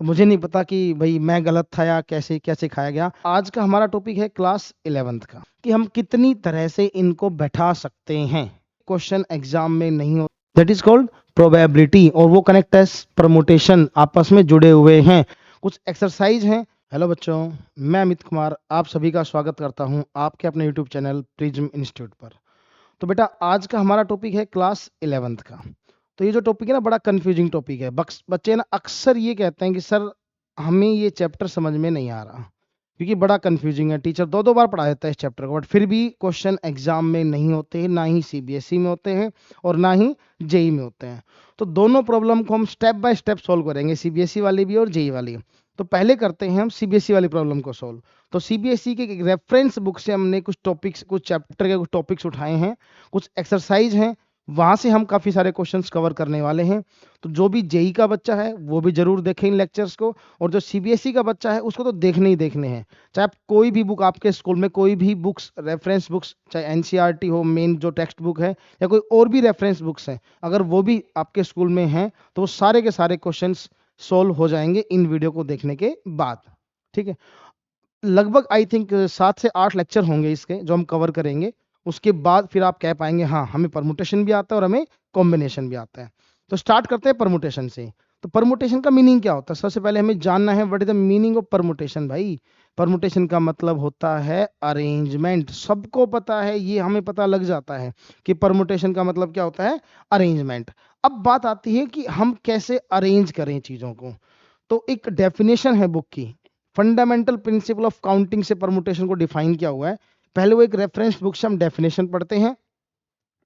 मुझे नहीं पता कि भाई मैं गलत था या कैसे कैसे खाया गया। आज का हमारा टॉपिक है क्लास 11th का, कि हम कितनी तरह से इनको बैठा सकते हैं। क्वेश्चन एग्जाम में नहीं हो, दैट इज कॉल्ड प्रोबेबिलिटी, और वो कनेक्ट है परमुटेशन, आपस में जुड़े हुए हैं। कुछ एक्सरसाइज हैं। हेलो बच्चों, मैं अमित कुमार आप सभी का स्वागत करता हूं आपके अपने यूट्यूब चैनल प्रिज्म इंस्टीट्यूट पर। तो बेटा आज का हमारा टॉपिक है क्लास 11th का। तो ये जो टॉपिक है ना, बड़ा कंफ्यूजिंग टॉपिक है। बच्चे ना अक्सर ये कहते हैं कि सर हमें ये चैप्टर समझ में नहीं आ रहा, क्योंकि बड़ा कंफ्यूजिंग है। टीचर दो दो बार पढ़ा देता है इस चैप्टर को, बट फिर भी क्वेश्चन एग्जाम में नहीं होते हैं, ना ही सीबीएसई में होते हैं और ना ही जेई में होते हैं। तो दोनों प्रॉब्लम को हम स्टेप बाय स्टेप सॉल्व करेंगे, सीबीएसई वाली भी और जेई वाली। तो पहले करते हैं हम सीबीएसई वाली प्रॉब्लम को सॉल्व। तो सीबीएसई के रेफरेंस बुक से हमने कुछ टॉपिक्स, कुछ चैप्टर के कुछ टॉपिक्स उठाए हैं, कुछ एक्सरसाइज हैं, वहां से हम काफी सारे क्वेश्चंस कवर करने वाले हैं। तो जो भी जेई का बच्चा है वो भी जरूर देखें इन लेक्चर्स को, और जो सीबीएसई का बच्चा है उसको तो देखने ही देखने हैं। चाहे आप कोई भी बुक, आपके स्कूल में कोई भी बुक्स, रेफरेंस बुक्स, चाहे एनसीईआरटी हो मेन जो टेक्स्ट बुक है, या कोई और भी रेफरेंस बुक्स हैं, अगर वो भी आपके स्कूल में हैं तो वो सारे के सारे क्वेश्चंस सोल्व हो जाएंगे इन वीडियो को देखने के बाद। ठीक है, लगभग आई थिंक 7 से 8 लेक्चर होंगे इसके जो हम कवर करेंगे। उसके बाद फिर आप कह पाएंगे हाँ हमें परमुटेशन भी आता है और हमें कॉम्बिनेशन भी आता है। तो स्टार्ट करते हैं परमुटेशन से। तो परमुटेशन का मीनिंग क्या होता है? सबसे पहले हमें जानना है what is the meaning of permutation. भाई परमुटेशन का मतलब होता है अरेंजमेंट। सबको पता है, ये हमें पता लग जाता है कि परमुटेशन का मतलब क्या होता है, अरेंजमेंट। अब बात आती है कि हम कैसे अरेंज करें चीजों को। तो एक डेफिनेशन है बुक की, फंडामेंटल प्रिंसिपल ऑफ काउंटिंग से परमुटेशन को डिफाइन किया हुआ है। पहले वो एक रेफरेंस बुक से हम डेफिनेशन पढ़ते हैं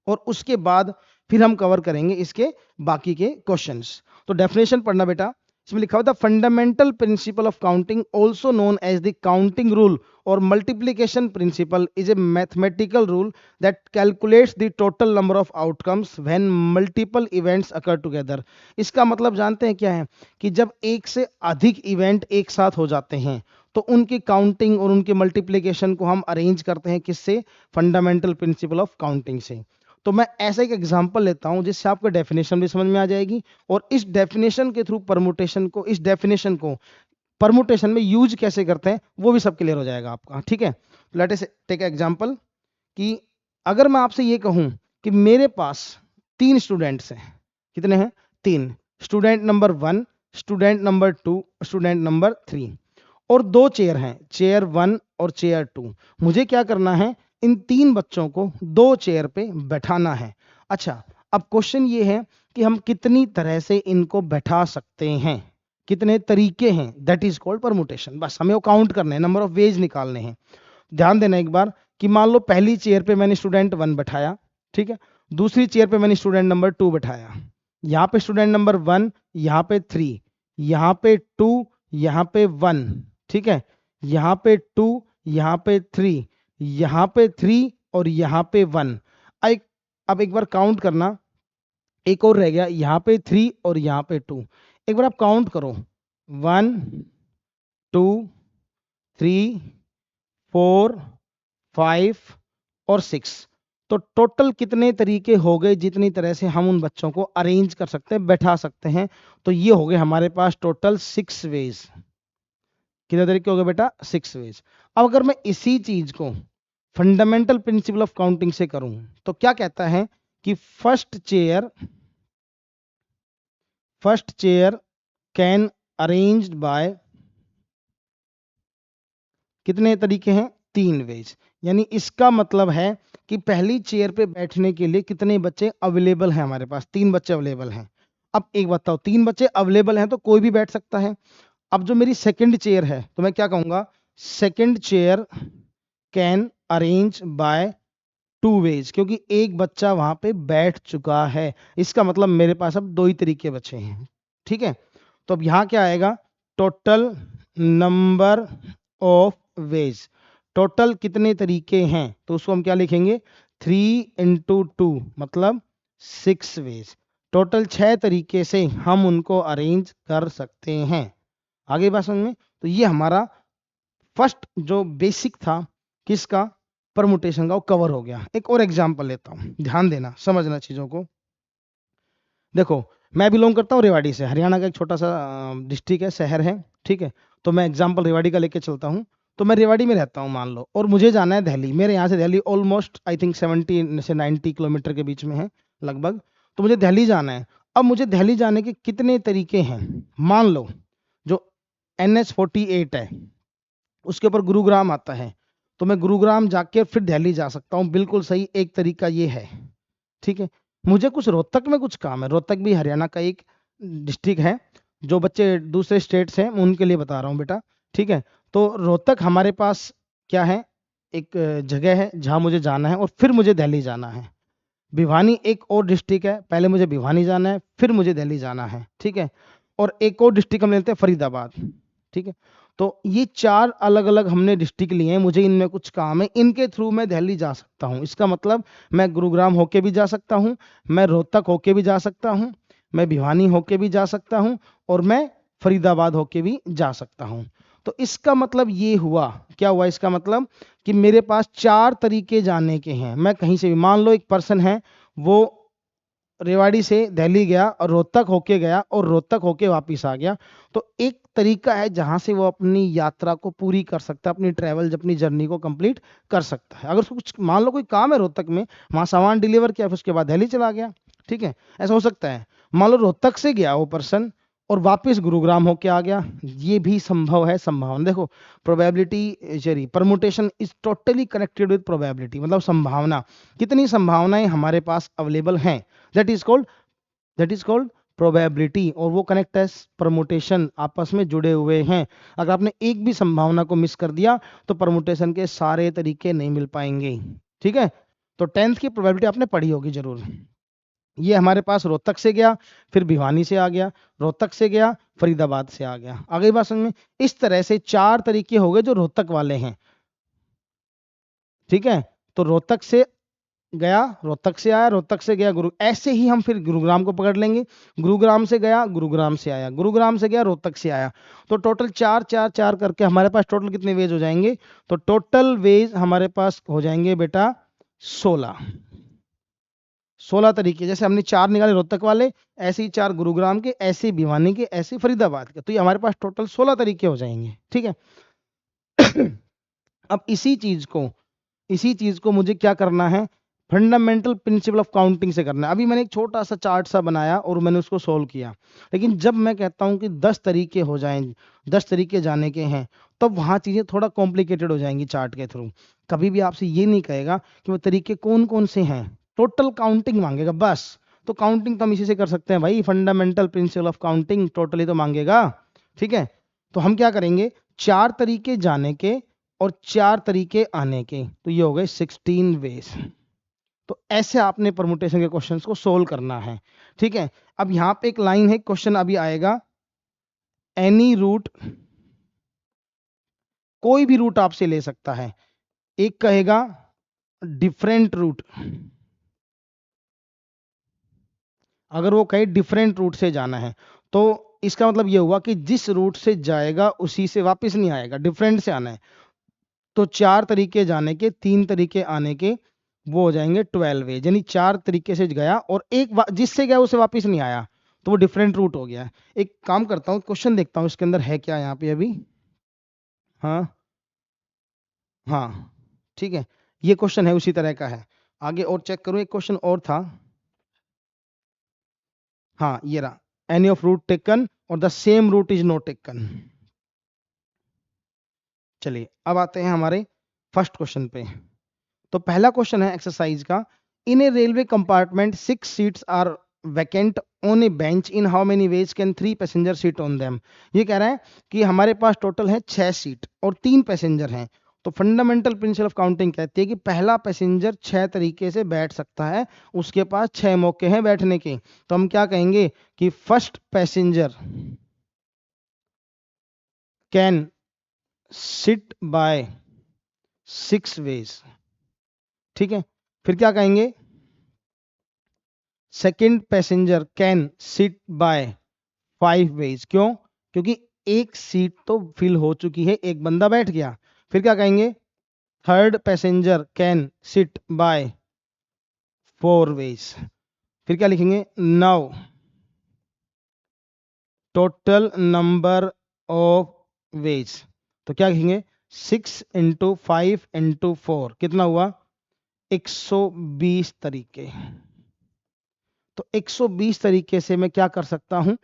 और उसके बाद फिर हम कवर करेंगे इसके बाकी के क्वेश्चंस। तो डेफिनेशन पढ़ना बेटा। इसमें लिखा हुआ था fundamental principle of counting also known as the counting rule और multiplication principle is a mathematical rule that calculates the total number of outcomes when multiple events occur together. इसका मतलब जानते हैं क्या है? कि जब एक से अधिक इवेंट एक साथ हो जाते हैं तो उनकी काउंटिंग और उनके मल्टीप्लिकेशन को हम अरेंज करते हैं किससे? फंडामेंटल प्रिंसिपल ऑफ काउंटिंग से। तो मैं ऐसा एक एग्जांपल लेता हूं जिससे आपको डेफिनेशन भी समझ में आ जाएगी, और इस डेफिनेशन के थ्रू परमुटेशन को, इस डेफिनेशन को परमुटेशन में यूज कैसे करते हैं वो भी सब क्लियर हो जाएगा आपका। ठीक है, लेट अस टेक एग्जांपल कि अगर मैं आपसे ये कहूं कि मेरे पास 3 स्टूडेंट्स हैं। कितने हैं? 3। Student number 1, student number 2, student number 3, और 2 चेयर हैं, चेयर 1 और चेयर 2। मुझे क्या करना है? इन 3 बच्चों को 2 चेयर पे बैठाना है। अच्छा, अब क्वेश्चन ये है कि हम कितनी तरह से इनको बैठा सकते हैं, कितने तरीके हैं, दैट इज कॉल्ड परमुटेशन। बस हमें वो काउंट करना है, नंबर ऑफ वेज निकालने हैं। ध्यान देना एक बार कि मान लो पहली चेयर पे मैंने स्टूडेंट 1 बैठाया, ठीक है, दूसरी चेयर पे मैंने स्टूडेंट नंबर 2 बैठाया, यहाँ पे स्टूडेंट नंबर 1, यहाँ पे 3, यहाँ पे 2, यहाँ पे 1, ठीक है, यहाँ पे 2, यहाँ पे 3, यहाँ पे 3 और यहाँ पे 1। अब एक बार काउंट करना, एक और रह गया, यहाँ पे 3 और यहाँ पे 2। एक बार आप काउंट करो, 1 2 3 4 5 और 6। तो टोटल कितने तरीके हो गए जितनी तरह से हम उन बच्चों को अरेंज कर सकते हैं, बैठा सकते हैं? तो ये हो गए हमारे पास टोटल 6 वेज। कितने तरीके हो गए बेटा? 6 वेज। अब अगर मैं इसी चीज को फंडामेंटल प्रिंसिपल ऑफ काउंटिंग से करूं तो क्या कहता है कि first chair can arranged bye, कितने तरीके हैं? 3 वेज। यानी इसका मतलब है कि पहली चेयर पे बैठने के लिए कितने बच्चे अवेलेबल हैं? हमारे पास 3 बच्चे अवेलेबल हैं। अब एक बताओ, 3 बच्चे अवेलेबल हैं तो कोई भी बैठ सकता है। अब जो मेरी सेकंड चेयर है तो मैं क्या कहूंगा? Second chair can arrange by 2 ways, क्योंकि एक बच्चा वहां पे बैठ चुका है। इसका मतलब मेरे पास अब 2 ही तरीके बचे हैं। ठीक है, तो अब यहाँ क्या आएगा? Total number of veg, total कितने तरीके हैं, तो उसको हम क्या लिखेंगे? 3 इंटू 2 मतलब 6 वेज। टोटल 6 तरीके से हम उनको अरेंज कर सकते हैं। आगे बात समझ में? तो ये हमारा फर्स्ट जो बेसिक था किसका? परमुटेशन का, वो कवर हो गया। एक और एग्जांपल लेता हूं, ध्यान देना, समझना चीजों को। देखो, मैं बिलोंग करता हूँ रेवाड़ी से, हरियाणा का एक छोटा सा डिस्ट्रिक्ट है, शहर है, ठीक है। तो मैं एग्जांपल रेवाड़ी का लेके चलता हूँ। तो मैं रेवाड़ी में रहता हूँ मान लो, और मुझे जाना है दिल्ली। मेरे यहाँ से दिल्ली ऑलमोस्ट आई थिंक 70 से 90 किलोमीटर के बीच में है लगभग। तो मुझे दिल्ली जाना है। अब मुझे दिल्ली जाने के कितने तरीके हैं? मान लो जो NH 48 है उसके ऊपर गुरुग्राम आता है, तो मैं गुरुग्राम जाके फिर दिल्ली जा सकता हूँ, बिल्कुल सही। एक तरीका ये है, ठीक है। मुझे कुछ रोहतक में कुछ काम है, रोहतक भी हरियाणा का एक डिस्ट्रिक्ट है। जो बच्चे दूसरे स्टेट्स हैं मैं उनके लिए बता रहा हूँ बेटा, ठीक है। तो रोहतक हमारे पास क्या है, एक जगह है जहाँ मुझे जाना है और फिर मुझे दिल्ली जाना है। भिवानी एक और डिस्ट्रिक्ट है, पहले मुझे भिवानी जाना है फिर मुझे दिल्ली जाना है, ठीक है। और एक और डिस्ट्रिक्ट हम लेते हैं फरीदाबाद, ठीक है। तो ये 4 अलग अलग हमने डिस्ट्रिक्ट लिए हैं, मुझे इनमें कुछ काम है, इनके थ्रू मैं दिल्ली जा सकता हूँ। इसका मतलब मैं गुरुग्राम होके भी जा सकता हूँ, मैं रोहतक होके भी जा सकता हूँ, मैं भिवानी होके भी जा सकता हूँ, और मैं फरीदाबाद होके भी जा सकता हूँ। तो इसका मतलब ये हुआ, क्या हुआ इसका मतलब, कि मेरे पास 4 तरीके जाने के हैं। मैं कहीं से भी, मान लो एक पर्सन है वो रेवाड़ी से दिल्ली गया और रोहतक होके गया और रोहतक होके वापस आ गया, तो एक तरीका है जहां से वो अपनी यात्रा को पूरी कर सकता है, अपनी ट्रैवल, अपनी जर्नी को कंप्लीट कर सकता है। अगर उसको कुछ मान लो कोई काम है रोहतक में, वहां सामान डिलीवर किया फिर उसके बाद दिल्ली चला गया, ठीक है, ऐसा हो सकता है। मान लो रोहतक से गया वो पर्सन और वापस गुरुग्राम होके आ गया, ये भी संभव है, संभावना। देखो probability sorry permutation is totally connected with probability, मतलब संभावना, कितनी संभावनाएं हमारे पास अवेलेबल हैं, दैट इज कॉल्ड प्रोबेबिलिटी। और वो कनेक्ट है परमुटेशन, आपस में जुड़े हुए हैं। अगर आपने एक भी संभावना को मिस कर दिया तो परमुटेशन के सारे तरीके नहीं मिल पाएंगे, ठीक है। तो 10th की प्रोबेबिलिटी आपने पढ़ी होगी जरूर। ये हमारे पास रोहतक से गया फिर भिवानी से आ गया, रोहतक से गया फरीदाबाद से आ गया, आ गई बात समझ में। इस तरह से 4 तरीके हो गए जो रोहतक वाले हैं, ठीक है। तो रोहतक से गया, रोहतक से आया, रोहतक से गया गुरु, ऐसे ही हम फिर गुरुग्राम को पकड़ लेंगे। गुरुग्राम से गया, गुरुग्राम से आया, गुरुग्राम से गया, रोहतक से आया। तो टोटल 4 4 4 करके हमारे पास टोटल कितने वेज हो जाएंगे? तो टोटल वेज हमारे पास हो जाएंगे बेटा 16। 16 तरीके, जैसे हमने 4 निकाले रोहतक वाले, ऐसे ही 4 गुरुग्राम के, ऐसे ही भिवानी के, ऐसे ही फरीदाबाद के। तो ये हमारे पास टोटल 16 तरीके हो जाएंगे, ठीक है। अब इसी चीज को मुझे क्या करना है, फंडामेंटल प्रिंसिपल ऑफ काउंटिंग से करना है। अभी मैंने एक छोटा सा चार्ट सा बनाया और मैंने उसको सोल्व किया, लेकिन जब मैं कहता हूं कि 10 तरीके हो जाएं, 10 तरीके जाने के हैं, तब तो वहां चीजें थोड़ा कॉम्प्लिकेटेड हो जाएंगी चार्ट के थ्रू। कभी भी आपसे ये नहीं कहेगा कि वो तरीके कौन कौन से हैं, टोटल काउंटिंग मांगेगा बस। तो काउंटिंग तो हम इसी से कर सकते हैं भाई, fundamental principle of counting totally तो मांगेगा, ठीक है। तो हम क्या करेंगे, 4 तरीके जाने के और 4 तरीके आने के, तो ये हो गए 16 वेज। तो ऐसे आपने परमुटेशन के क्वेश्चंस को सोल्व करना है, ठीक है। अब यहां पे एक लाइन है, क्वेश्चन अभी आएगा, एनी रूट, कोई भी रूट आपसे ले सकता है। एक कहेगा डिफरेंट रूट, अगर वो कहे डिफरेंट रूट से जाना है तो इसका मतलब ये हुआ कि जिस रूट से जाएगा उसी से वापस नहीं आएगा, डिफरेंट से आना है। तो 4 तरीके जाने के, 3 तरीके आने के, वो हो जाएंगे 12 वे, यानी 4 तरीके से गया और एक जिससे गया उसे वापस नहीं आया, तो वो डिफरेंट रूट हो गया। एक काम करता हूँ, क्वेश्चन देखता हूँ इसके अंदर है क्या यहाँ पे अभी। हाँ हाँ, ठीक है, ये क्वेश्चन है उसी तरह का है। आगे और चेक करूँ, एक क्वेश्चन और था, हाँ ये रहा, एनी ऑफ रूट टेकन और the same route is not taken. चलिए अब आते हैं हमारे फर्स्ट क्वेश्चन पे। तो पहला क्वेश्चन है एक्सरसाइज का, in a railway compartment 6 seats are vacant on a bench, in how many ways can 3 passenger seat on them. ये कह रहा है कि हमारे पास टोटल है 6 सीट और 3 पैसेंजर हैं। तो फंडामेंटल प्रिंसिपल ऑफ काउंटिंग कहती है कि पहला पैसेंजर 6 तरीके से बैठ सकता है, उसके पास 6 मौके हैं बैठने के। तो हम क्या कहेंगे कि first passenger can sit by 6 ways, ठीक है। फिर क्या कहेंगे, second passenger can sit by 5 ways. क्यों? क्योंकि एक सीट तो फिल हो चुकी है, एक बंदा बैठ गया। फिर क्या कहेंगे, third passenger can sit by 4 ways. फिर क्या लिखेंगे, now total number of ways, तो क्या लिखेंगे 6 × 5 × 4 कितना हुआ 120 तरीके। तो 120 तरीके से मैं क्या कर सकता हूं,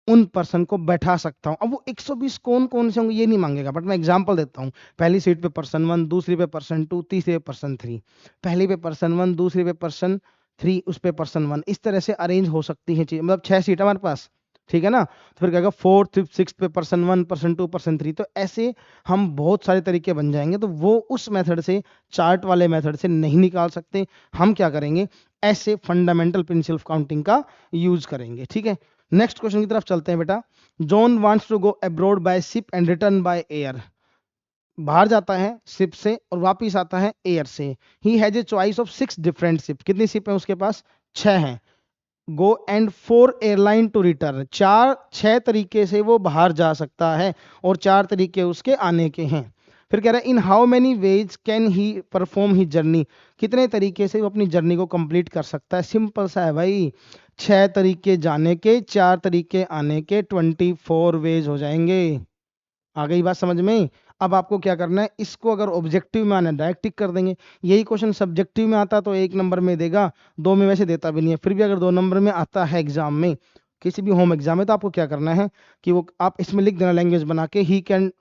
उन पर्सन को बैठा सकता हूं। अब वो 120 कौन कौन से होंगे ये नहीं मांगेगा, बट मैं एग्जांपल देता हूं। पहली सीट पे पर्सन 1, दूसरी पे पर्सन 2, तीसरी पे पर्सन 3, पहली पे पर्सन 1, दूसरी पे पर्सन 3, उस पे पर्सन 1, इस तरह से अरेंज हो सकती है चीज। मतलब 6 सीट हमारे पास, ठीक है ना। तो फिर कहेगा 4th 5th 6th पे पर्सन 1, पर्सन 2, पर्सन 3, तो ऐसे हम बहुत सारे तरीके बन जाएंगे। तो वो उस मेथड से, चार्ट वाले मेथड से नहीं निकाल सकते। हम क्या करेंगे, ऐसे फंडामेंटल प्रिंसिपल ऑफ काउंटिंग का यूज करेंगे, ठीक है। नेक्स्ट क्वेश्चन की तरफ चलते हैं बेटा। John wants to go abroad by ship and return by air, बाहर जाता है शिप से और वापिस आता है एयर से। He has a choice of 6 different ship, कितनी शिप है उसके पास, 6 हैं। Go and 4 airline to return, 6 तरीके से वो बाहर जा सकता है और 4 तरीके उसके आने के हैं। फिर कह रहा है इन how many ways can he perform he journey, कितने तरीके से वो अपनी जर्नी को कंप्लीट कर सकता है। सिंपल सा है भाई, 6 तरीके जाने के, 4 तरीके आने के, 24 वेज हो जाएंगे। आ गई बात समझ में। अब आपको क्या करना है, इसको अगर ऑब्जेक्टिव में आना है डायरेक्ट टिक कर देंगे। यही क्वेश्चन सब्जेक्टिव में आता तो 1 नंबर में देगा, 2 में वैसे देता भी नहीं है। फिर भी अगर 2 नंबर में आता है एग्जाम में, किसी भी होम एग्जाम में, तो आपको क्या करना है कि वो आप इसमें लिख देना लैंग्वेज बना के, ही कैन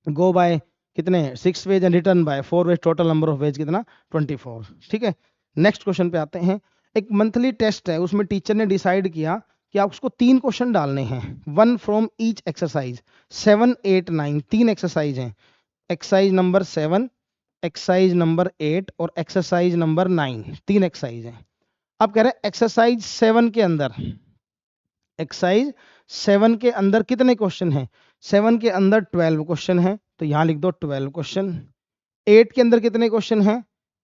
गो बाय कितने 6 ways and return by 4 ways, total number of ways कितना 24, ठीक है। नेक्स्ट क्वेश्चन पे आते हैं। एक मंथली टेस्ट है, उसमें टीचर ने डिसाइड किया कि आप उसको 3 क्वेश्चन डालने हैं, 1 फ्रॉम ईच एक्सरसाइज, 7, 8, 9, 3 एक्सरसाइज हैं। एक्सरसाइज नंबर 7, एक्सरसाइज नंबर 8 और एक्सरसाइज नंबर 9, 3 एक्सरसाइज हैं। अब कह रहे हैं एक्सरसाइज 7 के अंदर, एक्सरसाइज 7 के अंदर कितने क्वेश्चन हैं, 7 के अंदर 12 क्वेश्चन हैं, तो यहां लिख दो 12 क्वेश्चन। 8 के अंदर कितने क्वेश्चन हैं,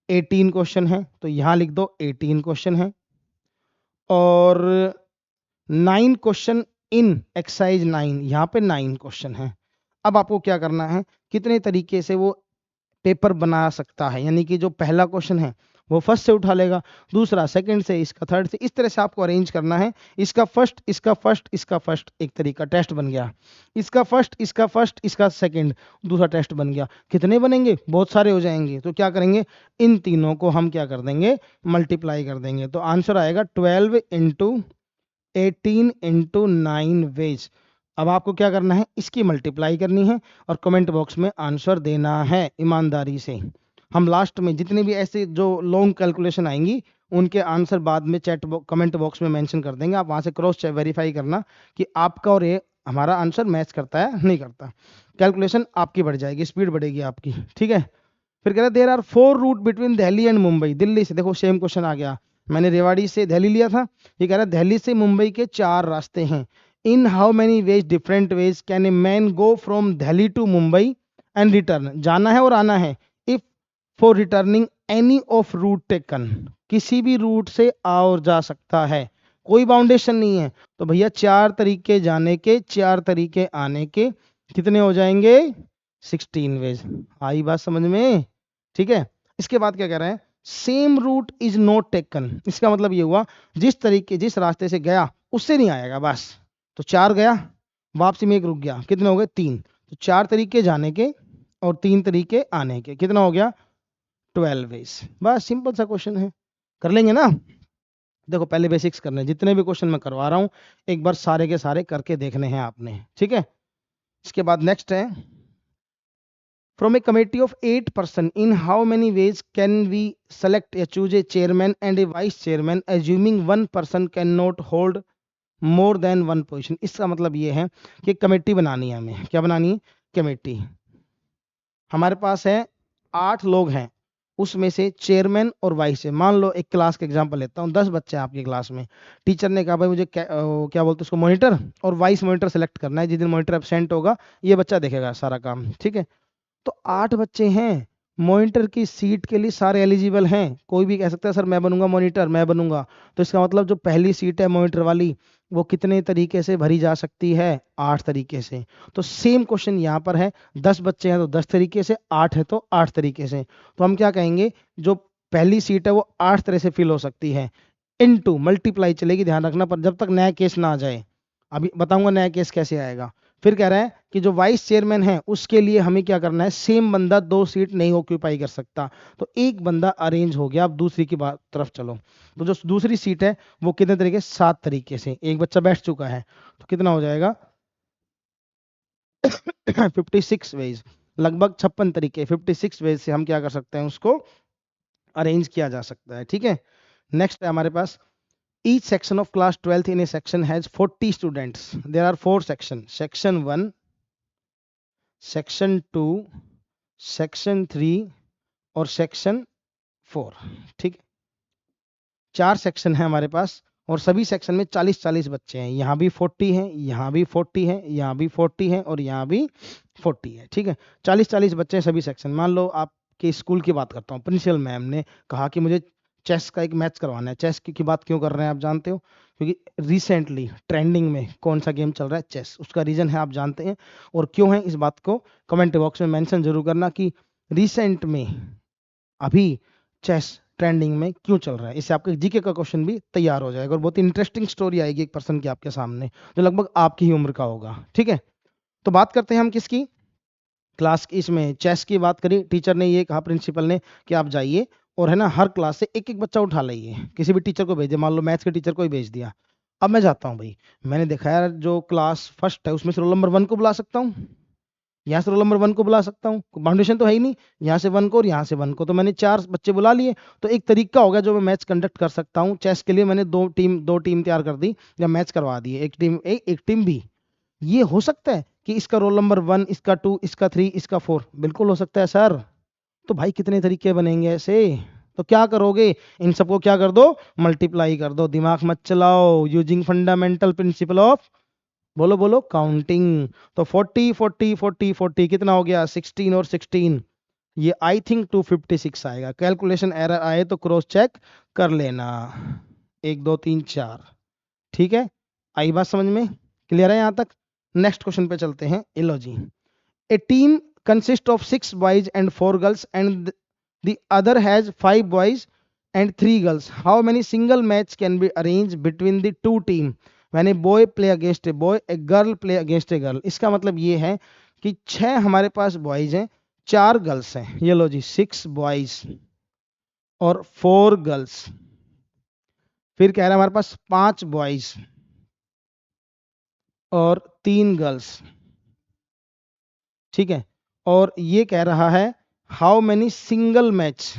18 क्वेश्चन हैं, तो यहां लिख दो 18 क्वेश्चन हैं। और 9 क्वेश्चन इन एक्सरसाइज 9, यहाँ पे 9 क्वेश्चन हैं। अब आपको क्या करना है, कितने तरीके से वो पेपर बना सकता है, यानी कि जो पहला क्वेश्चन है वो फर्स्ट से उठा लेगा, दूसरा सेकंड से, इसका थर्ड से, इस तरह से आपको अरेंज करना है। इसका फर्स्ट, इसका फर्स्ट, इसका फर्स्ट, एक तरीका टेस्ट बन गया। इसका फर्स्ट, इसका फर्स्ट, इसका सेकंड, दूसरा टेस्ट बन गया। कितने बनेंगे, बहुत सारे हो जाएंगे। तो क्या करेंगे, इन तीनों को हम क्या कर देंगे, मल्टीप्लाई कर देंगे। तो आंसर आएगा 12 × 18 × 9 वेज। अब आपको क्या करना है, इसकी मल्टीप्लाई करनी है और कमेंट बॉक्स में आंसर देना है ईमानदारी से। हम लास्ट में जितने भी ऐसे जो लॉन्ग कैलकुलेशन आएंगी उनके आंसर बाद में कमेंट बॉक्स में मेंशन कर देंगे। आप वहां से क्रॉस वेरीफाई करना कि आपका और ये हमारा आंसर मैच करता है नहीं करता। कैलकुलेशन आपकी बढ़ जाएगी, स्पीड बढ़ेगी आपकी, ठीक है। फिर कह रहा है there are 4 route between Delhi and Mumbai, Delhi से, देखो सेम क्वेश्चन आ गया, मैंने रेवाड़ी से दिल्ली लिया था, ये कह रहा है दिल्ली से मुंबई के 4 रास्ते हैं। In how many ways, different ways can a man go from Delhi to Mumbai and return, जाना है और आना है। If for returning any of route taken, किसी भी रूट से आ और जा सकता है, कोई बाउंडेशन नहीं है। तो भैया 4 तरीके जाने के, 4 तरीके आने के, कितने हो जाएंगे 16 वेज। आई बात समझ में, ठीक है। इसके बाद क्या कह रहे हैं, same route is not taken, इसका मतलब ये हुआ जिस तरीके, जिस रास्ते से गया उससे नहीं आएगा बस। तो 4 गया, वापसी में 1 रुक गया, कितने हो गए 3। तो 4 तरीके जाने के और 3 तरीके आने के, कितना हो गया 12 वेज। बस सिंपल सा क्वेश्चन है, कर लेंगे ना। देखो पहले बेसिक्स करने, जितने भी क्वेश्चन मैं करवा रहा हूं एक बार सारे के सारे करके देखने हैं आपने, ठीक है। इसके बाद नेक्स्ट है, from a committee of 8 person, in how many ways can we select or choose a chairman and a vice chairman, assuming one person cannot hold more than one position। इसका मतलब ये है कि कमेटी बनानी है हमें, क्या बनानी है, कमेटी। हमारे पास है 8 लोग हैं, उसमें से चेयरमैन और वाइस चेयरमैन, मान लो एक क्लास का एग्जांपल लेता हूँ, 10 बच्चे हैं आपकी क्लास में। टीचर ने कहा भाई मुझे क्या बोलते हैं उसको, मॉनिटर और वाइस मॉनिटर सेलेक्ट करना है। जिस दिन मॉनिटर एब्सेंट होगा ये बच्चा देखेगा सारा काम, ठीक है। तो 8 बच्चे हैं, मॉनिटर की सीट के लिए सारे एलिजिबल हैं। कोई भी कह सकता है सर मैं बनूंगा मॉनिटर, मैं बनूंगा। तो इसका मतलब जो पहली सीट है मॉनिटर वाली वो कितने तरीके से भरी जा सकती है, 8 तरीके से। तो सेम क्वेश्चन यहाँ पर है, 10 बच्चे हैं तो 10 तरीके से, 8 है तो 8 तरीके से। तो हम क्या कहेंगे, जो पहली सीट है वो 8 तरह से फिल हो सकती है, इनटू मल्टीप्लाई चलेगी, ध्यान रखना, पर जब तक नया केस ना आ जाए। अभी बताऊंगा नया केस कैसे आएगा। फिर कह रहा है कि जो वाइस चेयरमैन है उसके लिए हमें क्या करना है, सेम बंदा 2 सीट नहीं ऑक्यूपाई कर सकता, तो एक बंदा अरेंज हो गया। अब दूसरी की बात तरफ चलो, तो जो दूसरी सीट है वो कितने तरीके, 7 तरीके से, एक बच्चा बैठ चुका है तो कितना हो जाएगा 56 वेज, लगभग 56 तरीके, 56 वेज से हम क्या कर सकते हैं, उसको अरेंज किया जा सकता है। ठीक है, नेक्स्ट है हमारे पास, each section of class 12th in a section has 40 students. There are 4 sections, section 1, section 2, section 3 और section 4। ठीक है, 4 सेक्शन है हमारे पास और सभी सेक्शन में 40-40 बच्चे हैं। यहाँ भी 40 हैं, यहाँ भी 40 हैं, यहाँ भी 40 हैं और यहाँ भी 40 है। ठीक है, 40-40 बच्चे हैं सभी सेक्शन। मान लो आपके स्कूल की बात करता हूँ, प्रिंसिपल मैम ने कहा कि मुझे चेस का एक मैच करवाना है। चेस की बात क्यों कर रहे हैं आप जानते हो, क्योंकि रिसेंटली ट्रेंडिंग में कौन सा गेम चल रहा है, चेस। उसका रीजन है आप जानते हैं, और क्यों है इस बात को कमेंट बॉक्स में मेंशन जरूर करना कि रिसेंट में अभी चेस ट्रेंडिंग में क्यों चल रहा है। इससे आपका जीके का क्वेश्चन भी तैयार हो जाएगा और बहुत इंटरेस्टिंग स्टोरी आएगी एक पर्सन की आपके सामने जो लगभग आपकी ही उम्र का होगा। ठीक है, तो बात करते हैं हम किसकी, क्लास की। इसमें चेस की बात करी, टीचर ने ये कहा प्रिंसिपल ने कि आप जाइए और है ना हर क्लास से एक एक बच्चा उठा लाइए, किसी भी टीचर को भेज दिया, मान लो मैथ्स के टीचर को ही भेज दिया। अब मैं जाता हूँ भाई, मैंने देखा यार जो क्लास फर्स्ट है उसमें से रोल नंबर 1 को बुला सकता हूँ, यहाँ से रोल नंबर 1 को बुला सकता हूँ, बाउंडेशन तो है ही नहीं, यहाँ से 1 को और यहाँ से 1 को, तो मैंने 4 बच्चे बुला लिए। तो एक तरीका हो गया जो मैं मैच कंडक्ट कर सकता हूँ। चेस के लिए मैंने दो टीम तैयार कर दी या मैच करवा दिए, एक टीम ए एक टीम बी। ये हो सकता है कि इसका रोल नंबर 1, इसका 2, इसका 3, इसका 4, बिल्कुल हो सकता है सर। तो भाई कितने तरीके बनेंगे ऐसे, तो क्या करोगे, इन सबको क्या कर दो, मल्टीप्लाई कर दो, दिमाग मत चलाओ, यूजिंग फंडामेंटल प्रिंसिपल ऑफ, बोलो बोलो, काउंटिंग। तो 40 40 40 40 कितना हो गया, 16 और 16, ये आई थिंक 256 आएगा। कैलकुलेशन एरर आए तो क्रॉस चेक कर लेना, 1 2 3 4। ठीक है, आई बात समझ में, क्लियर है यहाँ तक। नेक्स्ट क्वेश्चन पे चलते हैं, लो जी। A team consist of 6 boys and 4 girls and the other has 5 boys and 3 girls. How many single match can be arranged between the two team when a boy play against a boy, a girl play against a girl? इसका मतलब ये है कि 6 हमारे पास boys हैं, 4 girls हैं। ये लो जी, 6 boys और 4 गर्ल्स। फिर कह रहा है हमारे पास 5 बॉयज और 3 गर्ल्स। ठीक है, और ये कह रहा है how many single match,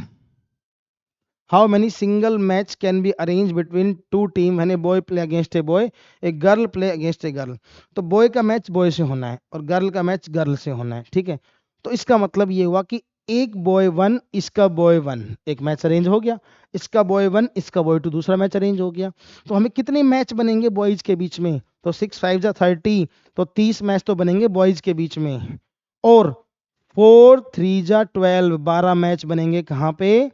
how many single match can be arranged between two team when a boy play against a boy, a girl play against a girl? तो boy का मैच boy से होना है और girl का match girl से होना है। ठीक है, तो इसका मतलब ये हुआ कि एक boy 1 इसका boy 1 एक मैच अरेंज हो गया, इसका boy 1 इसका boy 2 दूसरा मैच अरेंज हो गया। तो हमें कितने मैच बनेंगे बॉयज के बीच में, तो 6 5 जा 30, तो 30 मैच तो बनेंगे बॉयज के बीच में, और 4 3 जा 12, 12 मैच बनेंगे कहाँ पे,